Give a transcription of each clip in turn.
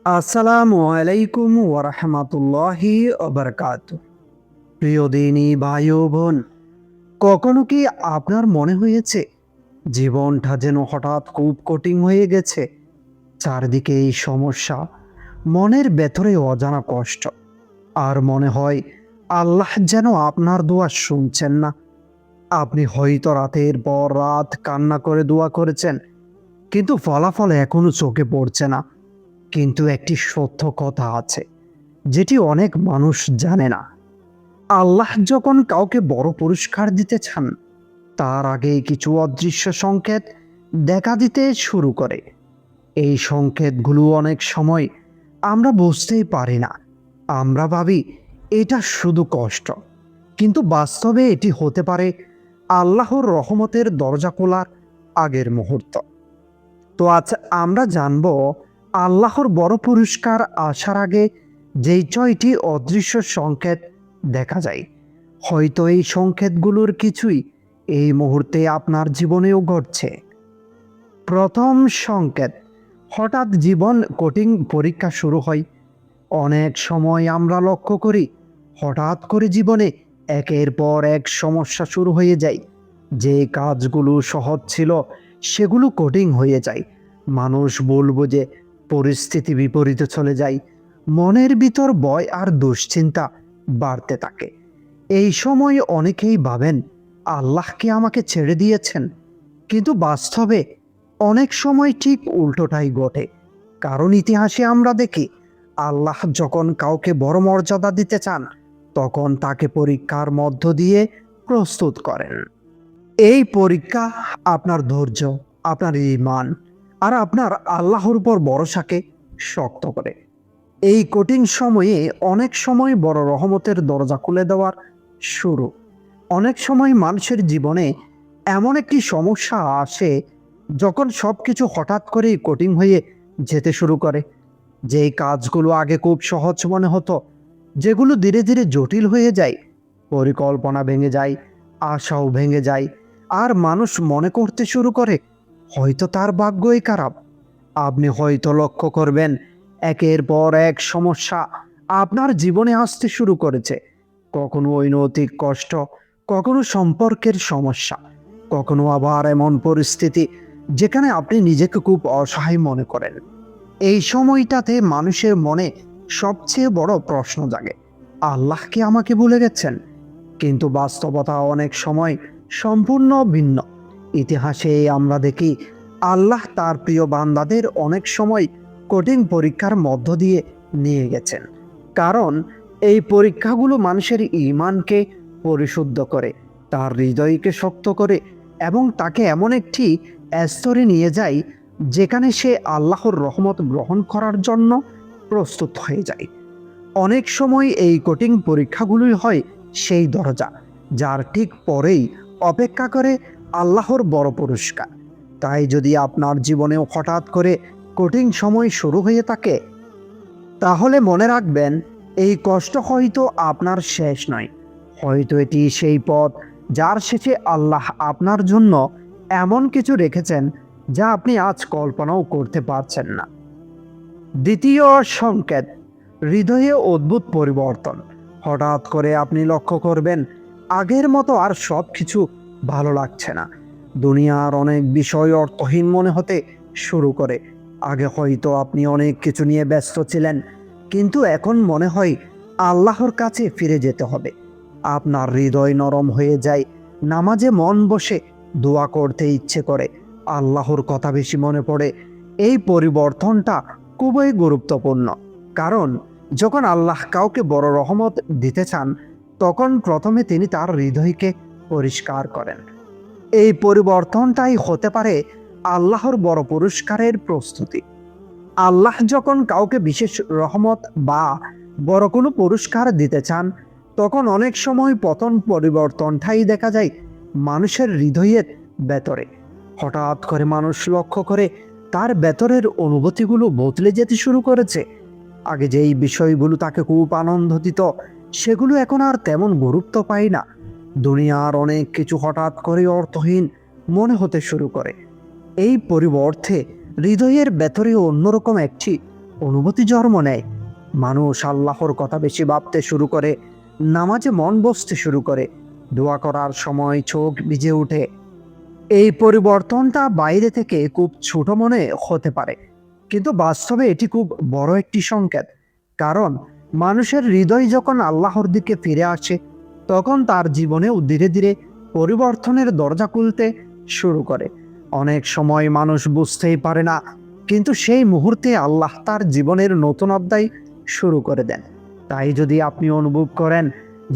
আসসালামু আলাইকুম ওরহমতুল্লাহি ওবরকাতুহ। প্রিয় দিনী ভাই ও বোন, কখনো কি আপনার মনে হয়েছে জীবনটা যেন হঠাৎ খুব কঠিন হয়ে গেছে? চারদিকে এই সমস্যা, মনের ভেতরে অজানা কষ্ট, আর মনে হয় আল্লাহ যেন আপনার দোয়া শুনছেন না। আপনি হয়তো রাতের পর রাত কান্না করে দোয়া করেছেন, কিন্তু ফলাফল এখনো চোখে পড়ছে না। কিন্তু একটি সত্য কথা আছে যেটি অনেক মানুষ জানে না। আল্লাহ যখন কাউকে বড় পুরস্কার দিতে চান, তার আগেই কিছু অদৃশ্য সংকেত দেখা দিতে শুরু করে। এই সংকেতগুলো অনেক সময় আমরা বুঝতেই পারি না। আমরা ভাবি এটা শুধু কষ্ট, কিন্তু বাস্তবে এটি হতে পারে আল্লাহর রহমতের দরজা খোলার আগের মুহূর্ত। তো আচ্ছা, আমরা জানব আল্লাহর বড় পুরস্কার আসার আগে যেই ছয়টি অদৃশ্য সংকেত দেখা যায়। হয়তো এই সংকেতগুলোর কিছুই এই মুহূর্তে আপনার জীবনেও ঘটছে। প্রথম সংকেত, হঠাৎ জীবন কঠিন পরীক্ষা শুরু হয়। অনেক সময় আমরা লক্ষ্য করি হঠাৎ করে জীবনে একের পর এক সমস্যা শুরু হয়ে যায়। যে কাজগুলো সহজ ছিল সেগুলো কঠিন হয়ে যায়। মানুষ বলবো যে পরিস্থিতি বিপরীতে চলে যায়। মনের ভিতর ভয় আর দুশ্চিন্তা বাড়তে থাকে। এই সময় অনেকেই ভাবেন আল্লাহ কি আমাকে ছেড়ে দিয়েছেন, কিন্তু বাস্তবে অনেক সময় ঠিক উল্টোটাই ঘটে। কারণ ইতিহাসে আমরা দেখি আল্লাহ যখন কাউকে বড় মর্যাদা দিতে চান, তখন তাকে পরীক্ষার মধ্য দিয়ে প্রস্তুত করেন। এই পরীক্ষা আপনার ধৈর্য, আপনার ঈমান আর আপনার আল্লাহর উপর ভরসাকে শক্ত করে। এই কঠিন সময়ে অনেক সময় বড় রহমতের দরজা খুলে দেওয়ার শুরু। অনেক সময় মানুষের জীবনে এমন একটি সমস্যা আসে যখন সব কিছু হঠাৎ করেই কঠিন হয়ে যেতে শুরু করে। যেই কাজগুলো আগে খুব সহজ মনে হতো, যেগুলো ধীরে ধীরে জটিল হয়ে যায়, পরিকল্পনা ভেঙে যায়, আশাও ভেঙে যায়, আর মানুষ মনে করতে শুরু করে হয়তো তার ভাগ্যই খারাপ। আপনি হয়তো লক্ষ্য করবেন একের পর এক সমস্যা আপনার জীবনে আসতে শুরু করেছে। কখনো অনৈতিক কষ্ট, কখনো সম্পর্কের সমস্যা, কখনো আবার এমন পরিস্থিতি যেখানে আপনি নিজেকে খুব অসহায় মনে করেন। এই সময়টাতে মানুষের মনে সবচেয়ে বড় প্রশ্ন জাগে, আল্লাহ কি আমাকে ভুলে গেছেন? কিন্তু বাস্তবতা অনেক সময় সম্পূর্ণ ভিন্ন। ইতিহাসে আমরা দেখি আল্লাহ তার প্রিয় বান্দাদের অনেক সময় কঠিন পরীক্ষার মধ্য দিয়ে নিয়ে গেছেন। কারণ এই পরীক্ষাগুলো মানুষের ঈমানকে পরিশুদ্ধ করে, তার হৃদয়কে শক্ত করে এবং তাকে এমন একটি স্তরে নিয়ে যায় যেখানে সে আল্লাহর রহমত গ্রহণ করার জন্য প্রস্তুত হয়ে যায়। অনেক সময় এই কঠিন পরীক্ষাগুলোই হয় সেই দরজা যার ঠিক পরেই অপেক্ষা করে আল্লাহর বড় পুরস্কার। তাই যদি আপনার জীবনেও হঠাৎ করে কঠিন সময় শুরু হয়ে থাকে, তাহলে মনে রাখবেন এই কষ্ট হয়তো আপনার শেষ নয়। হয়তো এটি সেই পথ যার শেষে আল্লাহ আপনার জন্য এমন কিছু রেখেছেন যা আপনি আজ কল্পনাও করতে পারছেন না। দ্বিতীয় সংকেত, হৃদয়ে অদ্ভুত পরিবর্তন। হঠাৎ করে আপনি লক্ষ্য করবেন আগের মতো আর সব কিছু ভালো লাগছে না। দুনিয়ার অনেক বিষয় অর্থহীন মনে হতে শুরু করে। আগে হয়তো আপনি অনেক কিছু নিয়ে ব্যস্ত ছিলেন, কিন্তু এখন মনে হয় আল্লাহর কাছে ফিরে যেতে হবে। আপনার হৃদয় নরম হয়ে যায়, নামাজে মন বসে দোয়া করতে ইচ্ছে করে, আল্লাহর কথা বেশি মনে পড়ে। এই পরিবর্তনটা খুবই গুরুত্বপূর্ণ, কারণ যখন আল্লাহ কাউকে বড় রহমত দিতে চান, তখন প্রথমে তিনি তার হৃদয়কে পরিষ্কার করেন। এই পরিবর্তনটাই হতে পারে আল্লাহর বড় পুরস্কারের প্রস্তুতি। আল্লাহ যখন কাউকে বিশেষ রহমত বা বড় কোনো পুরস্কার দিতে চান, তখন অনেক সময় প্রথম পরিবর্তনটাই দেখা যায় মানুষের হৃদয়ের ভেতরে। হঠাৎ করে মানুষ লক্ষ্য করে তার ভেতরের অনুভূতিগুলো বদলে যেতে শুরু করেছে। আগে যেই বিষয়গুলো তাকে খুব আনন্দ দিত, সেগুলো এখন আর তেমন গুরুত্ব পায় না। দুনিয়ার অনেক কিছু হঠাৎ করে অর্থহীন মনে হতে শুরু করে। এই পরিবর্তে হৃদয়ের ভেতরে অন্যরকম একটি অনুভূতি জন্ম নেয়। মানুষ আল্লাহর কথা বেশি ভাবতে শুরু করে, নামাজে মন বসতে শুরু করে, দোয়া করার সময় চোখ ভিজে ওঠে। এই পরিবর্তনটা বাইরে থেকে খুব ছোট মনে হতে পারে, কিন্তু বাস্তবে এটি খুব বড় একটি সংকেত। কারণ মানুষের হৃদয় যখন আল্লাহর দিকে ফিরে আসে, তখন তার জীবনেও ধীরে ধীরে পরিবর্তনের দরজা খুলতে শুরু করে। অনেক সময় মানুষ বুঝতেই পারে না, কিন্তু সেই মুহূর্তে আল্লাহ তার জীবনের নতুন অধ্যায় শুরু করে দেন। তাই যদি আপনি অনুভব করেন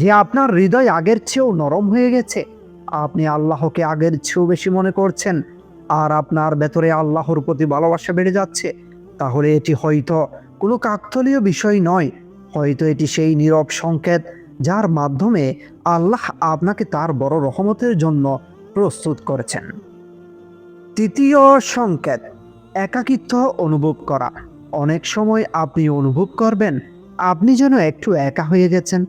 যে আপনার হৃদয় আগের চেয়েও নরম হয়ে গেছে, আপনি আল্লাহকে আগের চেয়েও বেশি মনে করছেন, আর আপনার ভেতরে আল্লাহর প্রতি ভালোবাসা বেড়ে যাচ্ছে, তাহলে এটি হয়তো কোনো কাকতালীয় বিষয় নয়। হয়তো এটি সেই নীরব সংকেত যার মাধ্যমে আল্লাহ আপনাকে তার বড় রহমতের জন্য প্রস্তুত করেছেন। তৃতীয় সংকেত, একাকিত্ব অনুভব করা। অনেক সময় আপনি অনুভব করবেন আপনি যেন একটু একা হয়ে গেছেন।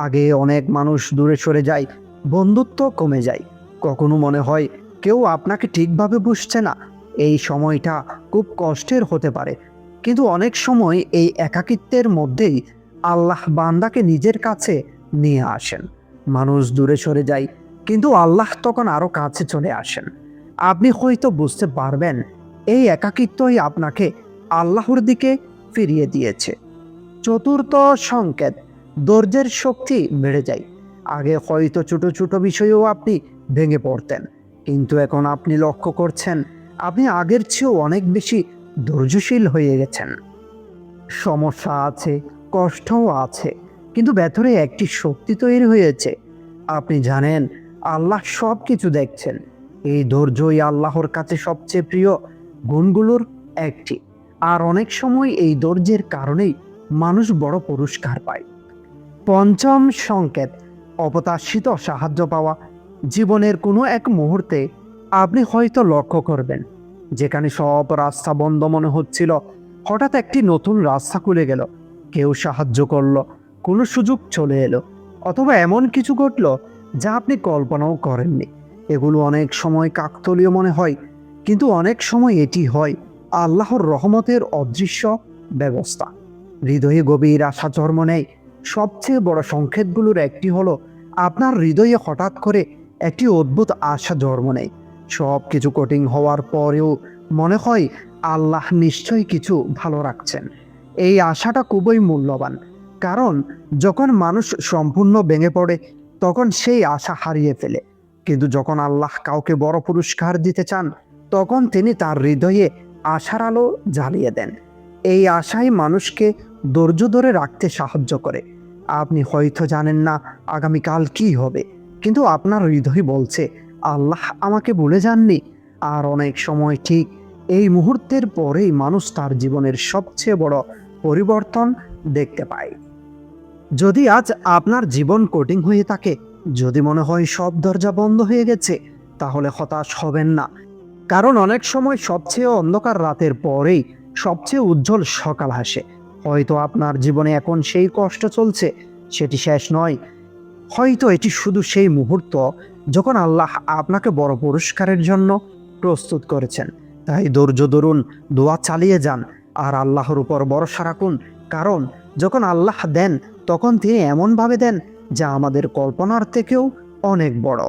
আগে অনেক মানুষ দূরে সরে যায়, বন্ধুত্ব কমে যায়, কখনো মনে হয় কেউ আপনাকে ঠিকভাবে বুঝছে না। এই সময়টা খুব কষ্টের হতে পারে, কিন্তু অনেক সময় এই একাকিত্বের মধ্যেই আল্লাহ বান্দাকে নিজের কাছে নিয়ে আসেন। মানুষ দূরে সরে যায়, কিন্তু আল্লাহ তখন আরো কাছে চলে আসেন। আপনি হয়তো বুঝতে পারবেন এই একাকিত্বই আপনাকে আল্লাহর দিকে ফিরিয়ে দিয়েছে। চতুর্থ সংকেত, ধৈর্যের শক্তি বেড়ে যায়। আগে হয়তো ছোট ছোট বিষয়েও আপনি ভেঙে পড়তেন, কিন্তু এখন আপনি লক্ষ্য করছেন আপনি আগের চেয়েও অনেক বেশি ধৈর্যশীল হয়ে গেছেন। সমস্যা আছে, কষ্টও আছে, কিন্তু ভেতরে একটি শক্তি তৈরি হয়েছে। আপনি জানেন আল্লাহ সব কিছু দেখছেন। এই ধৈর্যই আল্লাহর কাছে সবচেয়ে প্রিয় গুণগুলোর একটি। আর অনেক সময় এই ধৈর্যের কারণেই মানুষ বড় পুরস্কার পায়। পঞ্চম সংকেত, অপ্রত্যাশিত সাহায্য পাওয়া। জীবনের কোনো এক মুহূর্তে আপনি হয়তো লক্ষ্য করবেন যেখানে সব রাস্তা বন্ধ মনে হচ্ছিল, হঠাৎ একটি নতুন রাস্তা খুলে গেল। কেউ সাহায্য করলো, কোনো সুযোগ চলে এলো, অথবা এমন কিছু ঘটলো যা আপনি কল্পনাও করেননি। এগুলো অনেক সময় কাকতালীয় মনে হয়, কিন্তু অনেক সময় এটি হয় আল্লাহর রহমতের অদৃশ্য ব্যবস্থা। হৃদয়ে গভীর আশা জন্ম নেয়। সবচেয়ে বড় সংকেতগুলোর একটি হলো আপনার হৃদয়ে হঠাৎ করে একটি অদ্ভুত আশা জন্ম নেয়। সব কিছু কঠিন হওয়ার পরেও মনে হয় আল্লাহ নিশ্চয়ই কিছু ভালো রাখছেন। এই আশাটা খুবই মূল্যবান, কারণ যখন মানুষ সম্পূর্ণ ভেঙে পড়ে তখন সেই আশা হারিয়ে ফেলে। কিন্তু যখন আল্লাহ কাউকে বড় পুরস্কার দিতে চান, তখন তিনি তার হৃদয়ে আশার আলো জ্বালিয়ে দেন। এই আশাই মানুষকে ধৈর্য ধরে রাখতে সাহায্য করে। আপনি হয়তো জানেন না আগামীকাল কি হবে, কিন্তু আপনার হৃদয় বলছে আল্লাহ আমাকে ভুলে যাননি। আর অনেক সময় ঠিক এই মুহূর্তের পরেই মানুষ তার জীবনের সবচেয়ে বড় পরিবর্তন দেখতে পায়। যদি আজ আপনার জীবন কঠিন হয়ে থাকে, যদি মনে হয় সব দরজা বন্ধ হয়ে গেছে, তাহলে হতাশ হবেন না। কারণ অনেক সময় সবচেয়ে অন্ধকার রাতের পরেই সবচেয়ে উজ্জ্বল সকাল আসে। হয়তো আপনার জীবনে এখন সেই কষ্ট চলছে, সেটি শেষ নয়। হয়তো এটি শুধু সেই মুহূর্ত যখন আল্লাহ আপনাকে বড় পুরস্কারের জন্য প্রস্তুত করেছেন। তাই ধৈর্য ধরুন, দোয়া চালিয়ে যান, আর আল্লাহর উপর ভরসা রাখুন। কারণ যখন আল্লাহ দেন, তখন তিনি এমনভাবে দেন যা আমাদের কল্পনার থেকেও অনেক বড়।